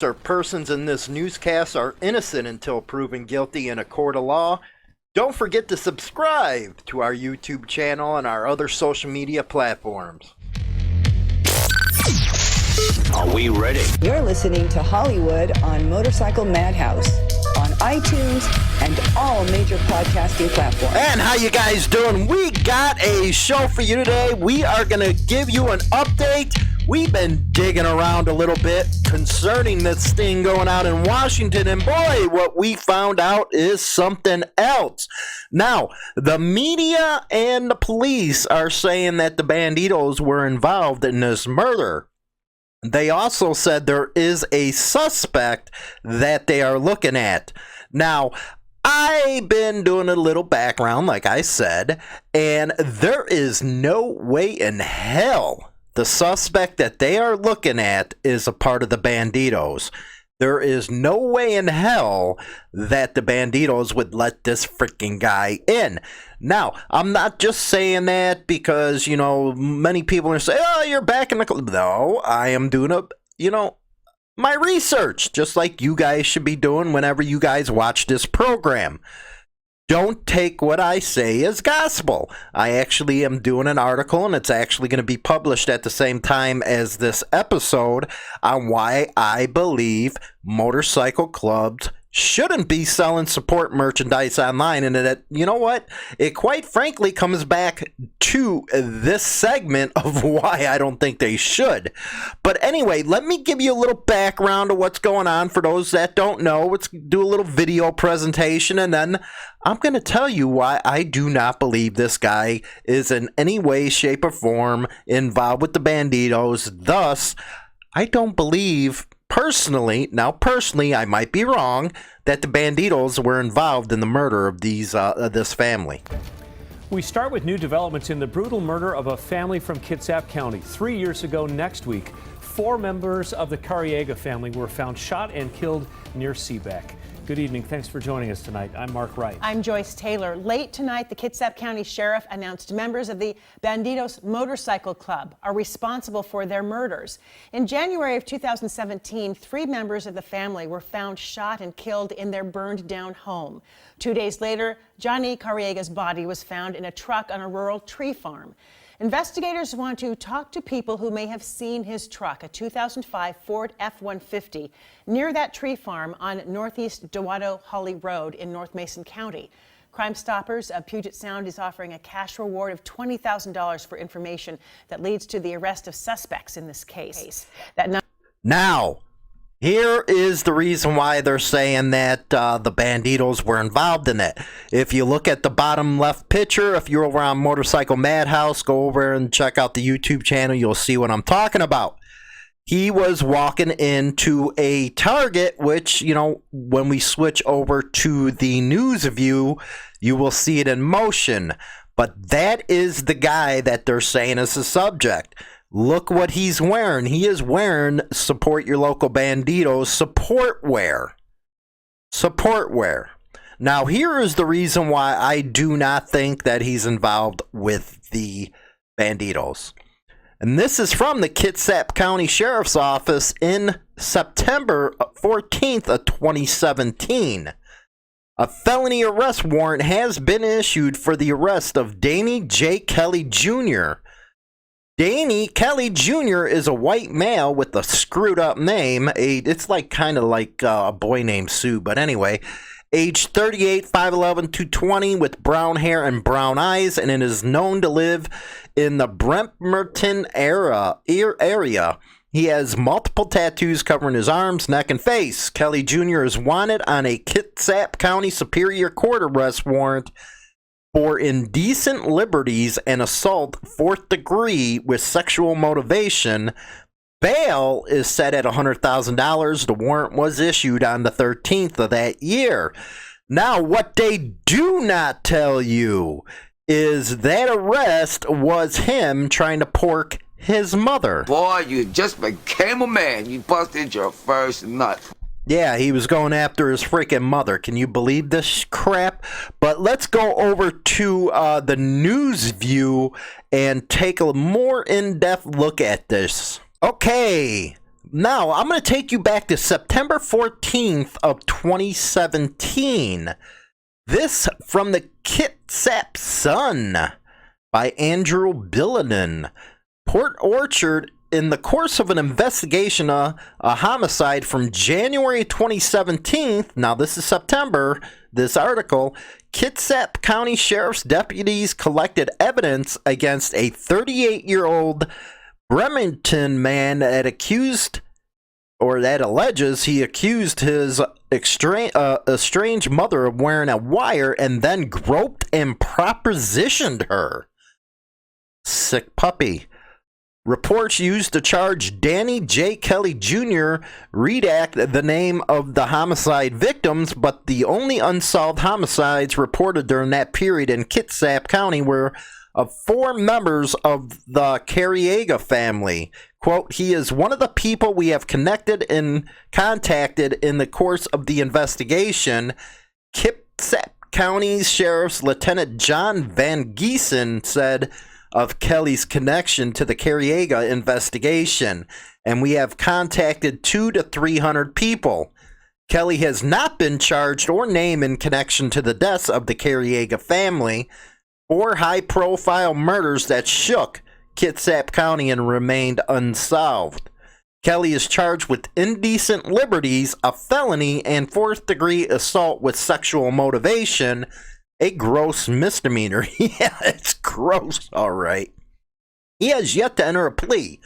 or persons in this newscast are innocent until proven guilty in a court of law. Don't forget to subscribe to our YouTube channel and our other social media platforms. Are we ready? You're listening to Hollywood on Motorcycle Madhouse on iTunes and all major podcasting platforms. And how you guys doing? We got a show for you today. We are going to give you an update. We've been digging around a little bit concerning this thing going on in Washington, and boy, what we found out is something else. Now, the media and the police are saying that the Bandidos were involved in this murder. They also said there is a suspect that they are looking at. Now, I've been doing a little background, like I said, and there is no way in hell the suspect that they are looking at is a part of the Bandidos. There is no way in hell that the Bandidos would let this freaking guy in. Now, I'm not just saying that because, many people are saying, oh, you're back in the club. No, I am doing my research, just like you guys should be doing whenever you guys watch this program. Don't take what I say as gospel. I actually am doing an article, and it's actually going to be published at the same time as this episode on why I believe motorcycle clubs shouldn't be selling support merchandise online. And that, you know what? It quite frankly comes back to this segment of why I don't think they should. But anyway, let me give you a little background of what's going on for those that don't know. Let's do a little video presentation, and then I'm going to tell you why I do not believe this guy is in any way, shape, or form involved with the Bandidos. Thus, I don't believe personally, I might be wrong, that the Bandidos were involved in the murder of this family. We start with new developments in the brutal murder of a family from Kitsap County. 3 years ago next week, 4 members of the Careaga family were found shot and killed near Seaback. Good evening. Thanks for joining us tonight. I'm Mark Wright. I'm Joyce Taylor. Late tonight, the Kitsap County Sheriff announced members of the Bandidos Motorcycle Club are responsible for their murders. In January of 2017, 3 members of the family were found shot and killed in their burned down home. 2 days later, Johnny Careaga's body was found in a truck on a rural tree farm. Investigators want to talk to people who may have seen his truck, a 2005 Ford F-150, near that tree farm on Northeast Dewatto-Holly Road in North Mason County. Crime Stoppers of Puget Sound is offering a cash reward of $20,000 for information that leads to the arrest of suspects in this case. Now, here is the reason why they're saying that the Bandidos were involved in it. If you look at the bottom left picture, if you're over on Motorcycle Madhouse, go over and check out the YouTube channel. You'll see what I'm talking about. He was walking into a Target, which, when we switch over to the news view, you will see it in motion. But that is the guy that they're saying is the subject. Look what he's wearing. He is wearing Support Your Local Bandidos support wear. Support wear. Now, here is the reason why I do not think that he's involved with the Bandidos. And this is from the Kitsap County Sheriff's Office in September 14th of 2017. A felony arrest warrant has been issued for the arrest of Danie J. Kelly Jr. Danie Kelly Jr. is a white male with a screwed up name. It's kind of like a boy named Sue, but anyway. Age 38, 5'11", 220, with brown hair and brown eyes, and it is known to live in the Bremerton area. He has multiple tattoos covering his arms, neck, and face. Kelly Jr. is wanted on a Kitsap County Superior Court arrest warrant for indecent liberties and assault 4th degree with sexual motivation. Bail is set at $100,000. The warrant was issued on the 13th of that year. Now, what they do not tell you is that arrest was him trying to pork his mother. Boy, you just became a man. You busted your first nut. Yeah, he was going after his freaking mother. Can you believe this crap? But let's go over to the news view and take a more in-depth look at this. Okay, Now, I'm going to take you back to September 14th of 2017. This from the Kitsap Sun by Andrew Billinen. Port Orchard, in the course of an investigation, a homicide from January 2017, now this is September, this article, Kitsap County Sheriff's deputies collected evidence against a 38-year-old Bremerton man that alleges he accused his estranged mother of wearing a wire and then groped and propositioned her. Sick puppy. Reports used to charge Danie J. Kelly Jr. redact the name of the homicide victims, but the only unsolved homicides reported during that period in Kitsap County were of 4 members of the Careaga family. Quote, he is one of the people we have contacted in the course of the investigation. Kitsap County Sheriff's Lieutenant John Van Giesen said of Kelly's connection to the Careaga investigation, and we have contacted 200 to 300 people. Kelly has not been charged or named in connection to the deaths of the Careaga family, 4 high-profile murders that shook Kitsap County and remained unsolved. Kelly is charged with indecent liberties, a felony, and 4th-degree assault with sexual motivation, a gross misdemeanor. Yeah, it's gross, all right. He has yet to enter a plea.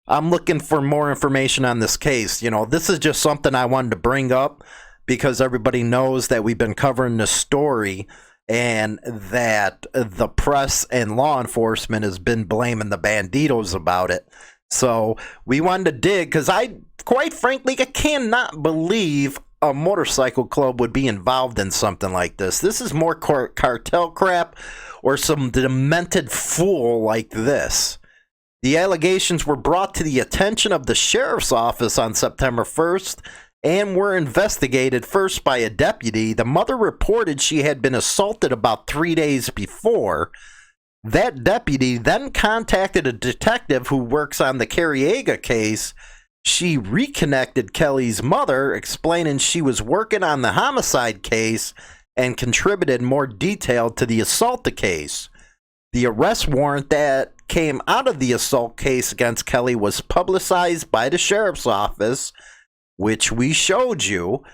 I'm looking for more information on this case. You know, this is just something I wanted to bring up because everybody knows that we've been covering this story and that the press and law enforcement has been blaming the Bandidos about it. So we wanted to dig because quite frankly, I cannot believe a motorcycle club would be involved in something like this. This is more cartel crap or some demented fool like this. The allegations were brought to the attention of the sheriff's office on September 1st and were investigated first by a deputy. The mother reported she had been assaulted about 3 days before. That deputy then contacted a detective who works on the Careaga case. She reconnected Kelly's mother, explaining she was working on the homicide case and contributed more detail to the assault case. The arrest warrant that came out of the assault case against Kelly was publicized by the sheriff's office, which we showed you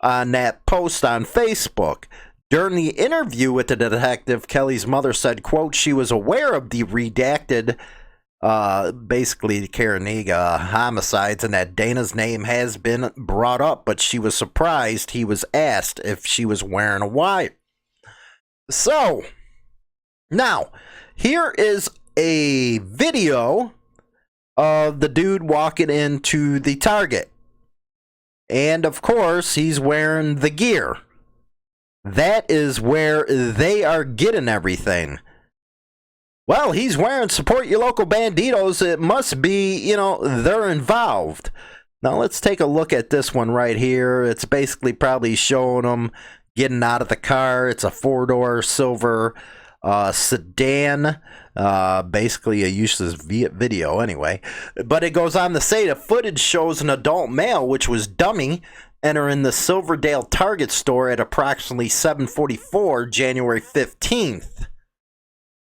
on that post on Facebook. During the interview with the detective, Kelly's mother said, quote, she was aware of the redacted basically the Careaga homicides and that Dana's name has been brought up, but she was surprised he was asked if she was wearing a wire. So, now, here is a video of the dude walking into the Target. And, of course, he's wearing the gear. That is where they are getting everything. Well, he's wearing support your local Bandidos. It must be, you know, they're involved. Now, let's take a look at this one right here. It's basically probably showing them getting out of the car. It's a 4-door silver sedan. Basically a useless video anyway. But it goes on to say the footage shows an adult male, which was dummy, entering the Silverdale Target store at approximately 7:44 January 15th.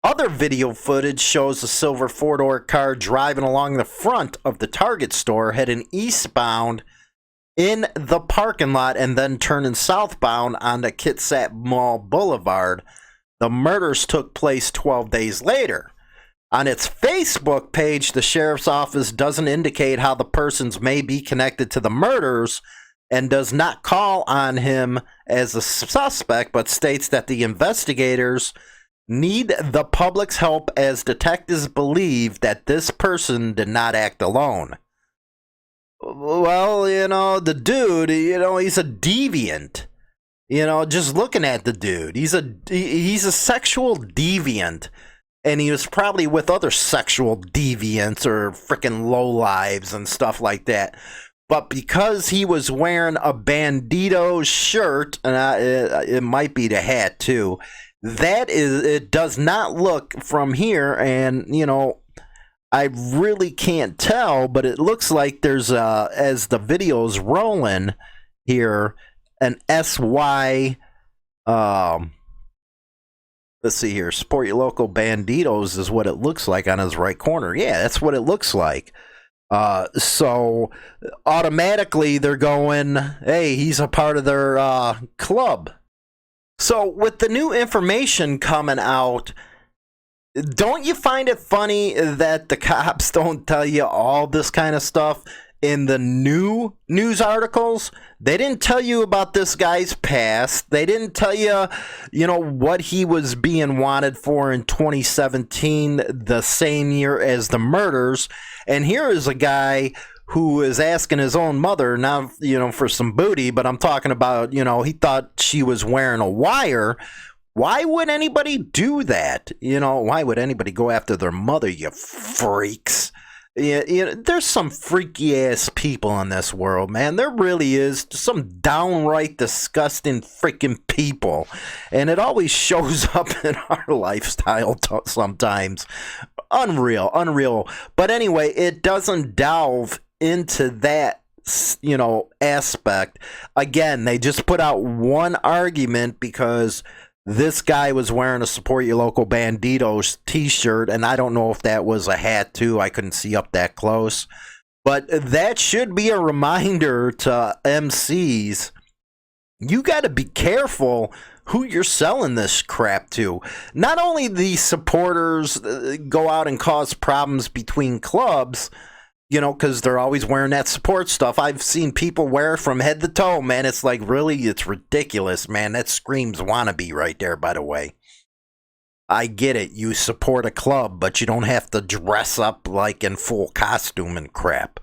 Other video footage shows a silver 4-door car driving along the front of the Target store, heading eastbound in the parking lot and then turning southbound on the Kitsap Mall Boulevard. The murders took place 12 days later. On its Facebook page, the sheriff's office doesn't indicate how the persons may be connected to the murders and does not call on him as a suspect, but states that the investigators need the public's help as detectives believe that this person did not act alone. Well, you know, the dude, you know, he's a deviant. You know, just looking at the dude, he's a sexual deviant, and he was probably with other sexual deviants or freaking lowlives and stuff like that. But because he was wearing a Bandidos shirt, and it might be the hat too, it does not look from here, and you know, I really can't tell, but it looks like there's, as the video's rolling here, an SY, let's see here, support your local Bandidos is what it looks like on his right corner. Yeah, that's what it looks like. So automatically they're going, hey, he's a part of their club. So with the new information coming out, don't you find it funny that the cops don't tell you all this kind of stuff in the new news articles? They didn't tell you about this guy's past. They didn't tell you, what he was being wanted for in 2017, the same year as the murders. And here is a guy who is asking his own mother, not, for some booty, but I'm talking about, he thought she was wearing a wire. Why would anybody do that? Why would anybody go after their mother, you freaks? There's some freaky ass people in this world, man. There really is some downright disgusting freaking people, and it always shows up in our lifestyle sometimes. Unreal. But anyway, it doesn't delve into that, aspect. Again, they just put out one argument because this guy was wearing a Support Your Local Bandidos t-shirt, and I don't know if that was a hat too. I couldn't see up that close. But that should be a reminder to MCs. You got to be careful who you're selling this crap to. Not only the supporters go out and cause problems between clubs, because they're always wearing that support stuff. I've seen people wear it from head to toe, man. It's like, really, it's ridiculous, man. That screams wannabe right there, by the way. I get it. You support a club, but you don't have to dress up like in full costume and crap.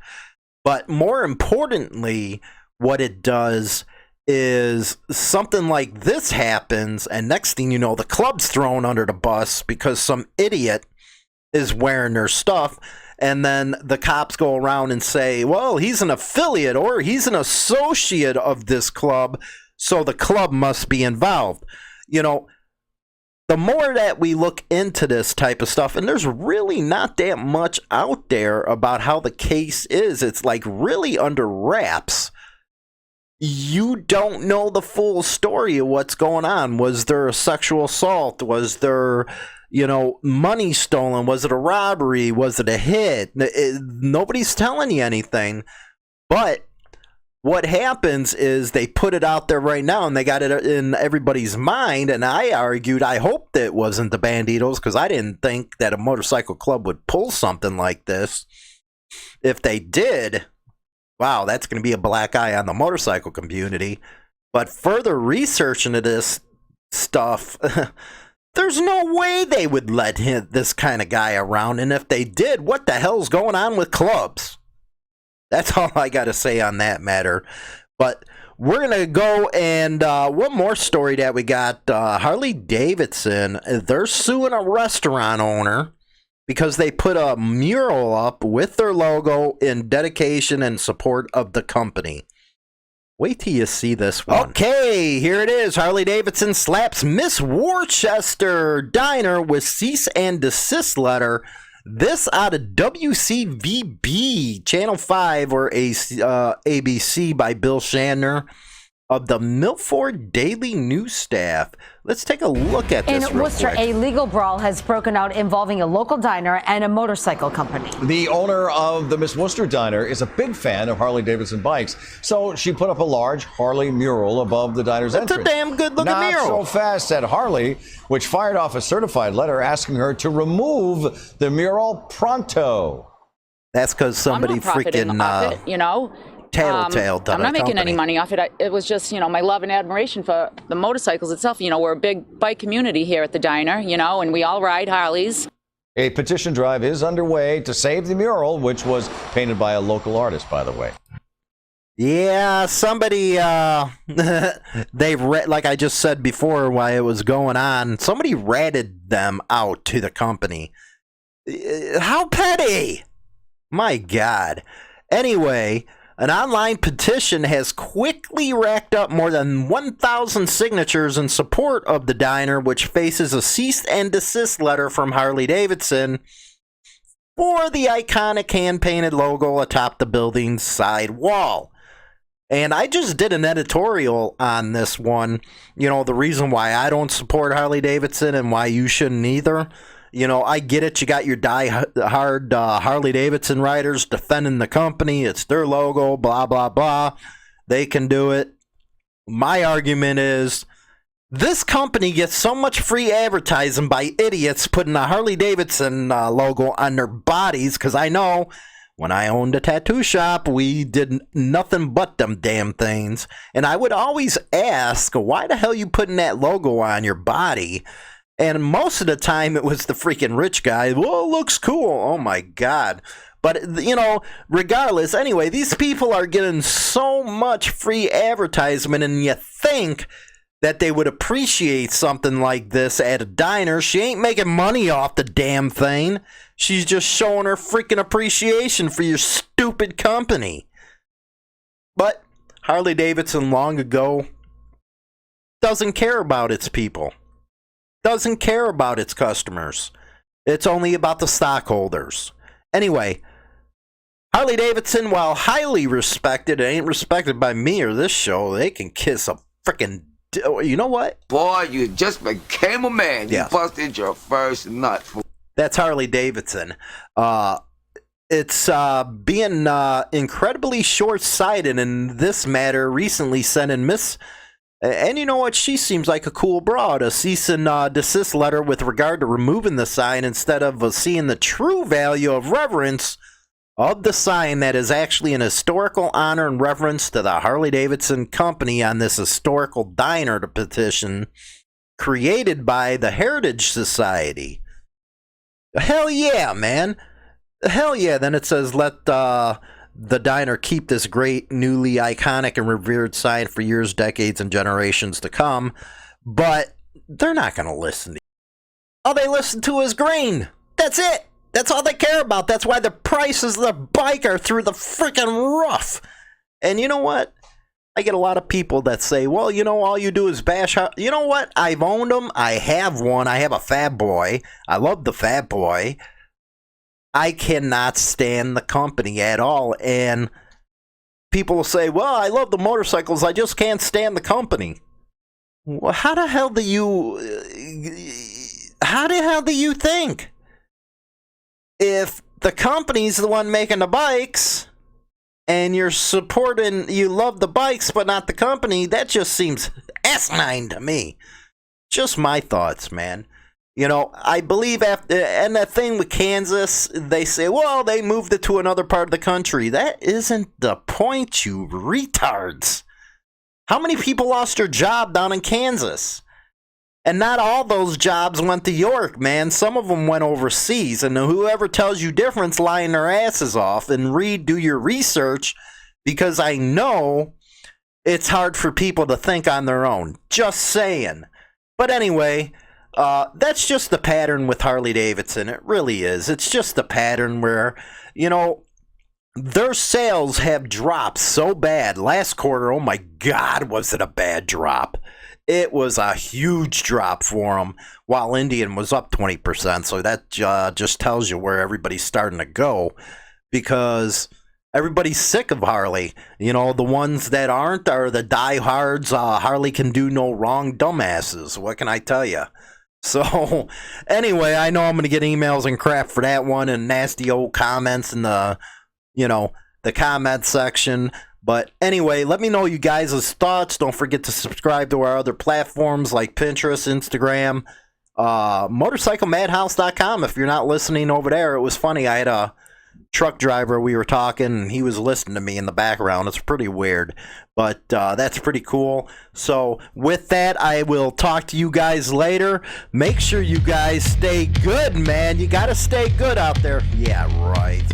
But more importantly, what it does is something like this happens, and next thing you know, the club's thrown under the bus because some idiot is wearing their stuff. And then the cops go around and say, well, he's an affiliate or he's an associate of this club, so the club must be involved. The more that we look into this type of stuff, and there's really not that much out there about how the case is. It's like really under wraps. You don't know the full story of what's going on. Was there a sexual assault? Was there money stolen? Was it a robbery? Was it a hit? Nobody's telling you anything. But what happens is they put it out there right now, and they got it in everybody's mind. And I argued, I hoped it wasn't the Bandidos, because I didn't think that a motorcycle club would pull something like this. If they did, wow, that's going to be a black eye on the motorcycle community. But further research into this stuff, there's no way they would let this kind of guy around. And if they did, what the hell's going on with clubs? That's all I got to say on that matter. But we're going to go and one more story that we got. Harley-Davidson, they're suing a restaurant owner because they put a mural up with their logo in dedication and support of the company. Wait till you see this one. Okay, here it is. Harley-Davidson slaps Miss Worcester Diner with cease and desist letter. This out of WCVB, Channel 5 or ABC by Bill Shatner of the Milford Daily News staff. Let's take a look at this in Worcester, a legal brawl has broken out involving a local diner and a motorcycle company. The owner of the Miss Worcester Diner is a big fan of Harley-Davidson bikes, so she put up a large Harley mural above the diner's entrance. That's a damn good-looking mural. Not so fast, said Harley, which fired off a certified letter asking her to remove the mural pronto. That's because somebody freaking, off it, tattletale done I'm not making company. any money off it. It was just, my love and admiration for the motorcycles itself. We're a big bike community here at the diner, and we all ride Harleys. A petition drive is underway to save the mural, which was painted by a local artist, by the way. Yeah, somebody, like I just said before while it was going on, somebody ratted them out to the company. How petty! My God. Anyway, an online petition has quickly racked up more than 1,000 signatures in support of the diner, which faces a cease and desist letter from Harley-Davidson for the iconic hand-painted logo atop the building's side wall. And I just did an editorial on this one, the reason why I don't support Harley-Davidson and why you shouldn't either. I get it. You got your die-hard Harley-Davidson riders defending the company. It's their logo, blah, blah, blah. They can do it. My argument is this company gets so much free advertising by idiots putting a Harley-Davidson logo on their bodies, because I know when I owned a tattoo shop, we did nothing but them damn things. And I would always ask, why the hell you putting that logo on your body? And most of the time, it was the freaking rich guy. Well, it looks cool. Oh, my God. But, regardless, anyway, these people are getting so much free advertisement, and you think that they would appreciate something like this at a diner. She ain't making money off the damn thing. She's just showing her freaking appreciation for your stupid company. But Harley-Davidson long ago doesn't care about its people. Doesn't care about its customers. It's only about the stockholders. Anyway, Harley-Davidson, while highly respected, ain't respected by me or this show. They can kiss a freaking... You know what? Boy, you just became a man. Yeah. You busted your first nut. That's Harley-Davidson. It's being incredibly short-sighted in this matter. Recently sent in and you know what? She seems like a cool broad. A cease and desist letter with regard to removing the sign instead of seeing the true value of reverence of the sign that is actually an historical honor and reverence to the Harley-Davidson company on this historical diner to petition created by the Heritage Society. Hell yeah, man. Hell yeah. Then it says, let the diner keep this great, newly iconic and revered sign for years, decades, and generations to come. But they're not going to listen to you. All they listen to is green. That's it. That's all they care about. That's why the prices of the bike are through the freaking roof. And you know what? I get a lot of people that say, well, all you do is bash. You know what? I've owned them. I have one. I have a Fat Boy. I love the Fat Boy. I cannot stand the company at all. And people will say, well, I love the motorcycles. I just can't stand the company. Well, how the hell do you think? If the company's the one making the bikes and you're you love the bikes but not the company, that just seems asinine to me. Just my thoughts, man. I believe and that thing with Kansas, they say, well, they moved it to another part of the country. That isn't the point, you retards. How many people lost their job down in Kansas? And not all those jobs went to York, man. Some of them went overseas. And whoever tells you different's lying their asses off. And do your research, because I know it's hard for people to think on their own. Just saying. But anyway, that's just the pattern with Harley-Davidson. It really is. It's just the pattern where, their sales have dropped so bad. Last quarter, oh my God, was it a bad drop. It was a huge drop for them, while Indian was up 20%. So that just tells you where everybody's starting to go, because everybody's sick of Harley. The ones that aren't are the diehards. Harley can do no wrong dumbasses. What can I tell you? So anyway, I know I'm going to get emails and crap for that one, and nasty old comments in the comment section. But anyway, let me know you guys' thoughts. Don't forget to subscribe to our other platforms like Pinterest, Instagram, motorcyclemadhouse.com. If you're not listening over there, it was funny. I had a truck driver, we were talking, and he was listening to me in the background. It's pretty weird, but that's pretty cool. So with that, I will talk to you guys later. Make sure you guys stay good, man. You got to stay good out there. Yeah, right.